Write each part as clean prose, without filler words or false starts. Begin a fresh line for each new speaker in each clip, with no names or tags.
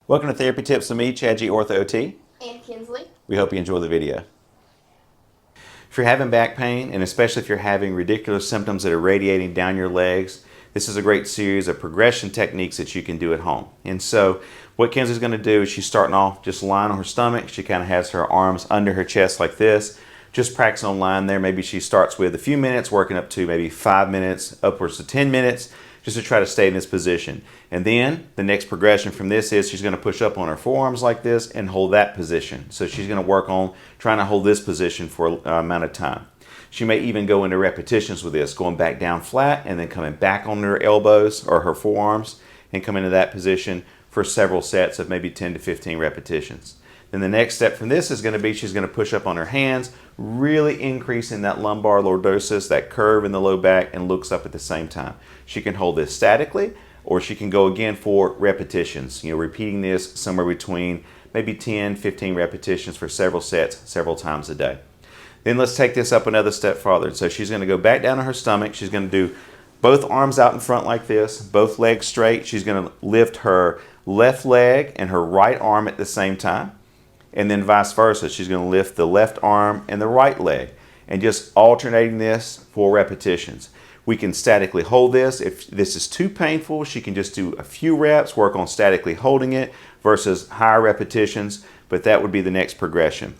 Welcome to Therapy Tips with me, ChadGOrthoOT.
And Kinsley.
We hope you enjoy the video. If you're having back pain, and especially if you're having ridiculous symptoms that are radiating down your legs, this is a great series of progression techniques that you can do at home. And so what Kinsley's going to do is she's starting off just lying on her stomach. She kind of has her arms under her chest like this. Just practice on lying there. Maybe she starts with a few minutes, working up to maybe 5 minutes, upwards to 10 minutes, just to try to stay in this position. And then the next progression from this is she's going to push up on her forearms like this and hold that position. So she's going to work on trying to hold this position for an amount of time. She may even go into repetitions with this, going back down flat and then coming back on her elbows or her forearms and come into that position for several sets of maybe 10 to 15 repetitions. Then the next step from this is going to be she's going to push up on her hands, really increasing that lumbar lordosis, that curve in the low back, and looks up at the same time. She can hold this statically, or she can go again for repetitions, repeating this somewhere between maybe 10, 15 repetitions for several sets, several times a day. Then let's take this up another step farther. So she's going to go back down on her stomach. She's going to do both arms out in front like this, both legs straight. She's going to lift her left leg and her right arm at the same time. And then vice versa. She's going to lift the left arm and the right leg, and just alternating this for repetitions. We can statically hold this. If this is too painful, she can just do a few reps, work on statically holding it versus higher repetitions, but that would be the next progression.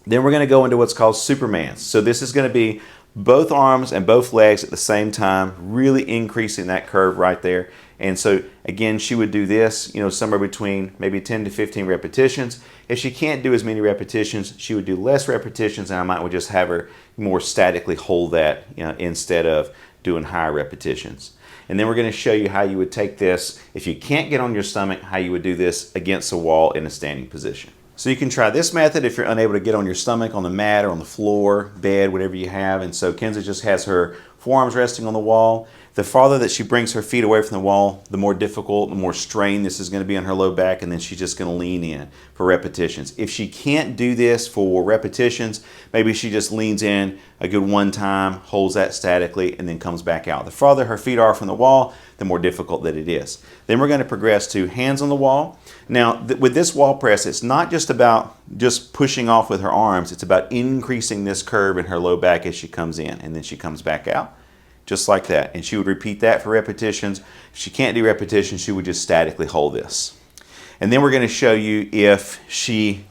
Then we're going to go into what's called Supermans. So this is going to be both arms and both legs at the same time, really increasing that curve right there. And so again, she would do this, somewhere between maybe 10 to 15 repetitions. If she can't do as many repetitions, she would do less repetitions, and I might just have her more statically hold that, instead of doing higher repetitions. And then we're going to show you how you would take this, if you can't get on your stomach, how you would do this against a wall in a standing position. So you can try this method if you're unable to get on your stomach on the mat or on the floor, bed, whatever you have. And so Kinsley just has her forearms resting on the wall. The farther that she brings her feet away from the wall, the more difficult, the more strain this is going to be on her low back, and then she's just going to lean in for repetitions. If she can't do this for repetitions, maybe she just leans in a good one time, holds that statically, and then comes back out. The farther her feet are from the wall, the more difficult that it is. Then we're going to progress to hands on the wall. Now, with this wall press, it's not just about just pushing off with her arms. It's about increasing this curve in her low back as she comes in, and then she comes back out. Just like that. And she would repeat that for repetitions. If she can't do repetitions, she would just statically hold this. And then we're going to show you if she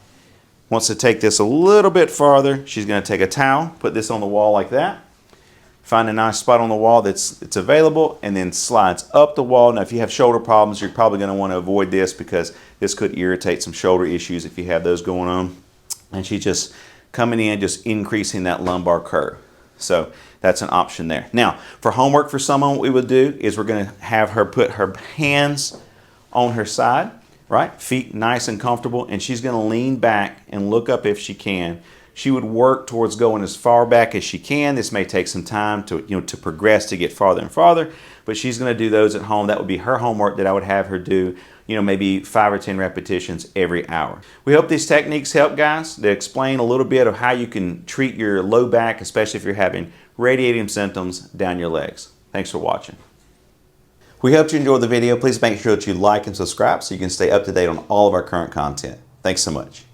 wants to take this a little bit farther. She's going to take a towel, put this on the wall like that. Find a nice spot on the wall that's available, and then slides up the wall. Now, if you have shoulder problems, you're probably going to want to avoid this because this could irritate some shoulder issues if you have those going on. And she's just coming in, just increasing that lumbar curve. So that's an option there. Now, for homework for someone, what we would do is we're going to have her put her hands on her side, right? Feet nice and comfortable, and she's going to lean back and look up if she can. She would work towards going as far back as she can. This may take some time to, to progress to get farther and farther, but she's going to do those at home. That would be her homework that I would have her do, maybe 5 or 10 repetitions every hour. We hope these techniques help, guys, to explain a little bit of how you can treat your low back, especially if you're having radiating symptoms down your legs. Thanks for watching. We hope you enjoyed the video. Please make sure that you like and subscribe so you can stay up to date on all of our current content. Thanks so much.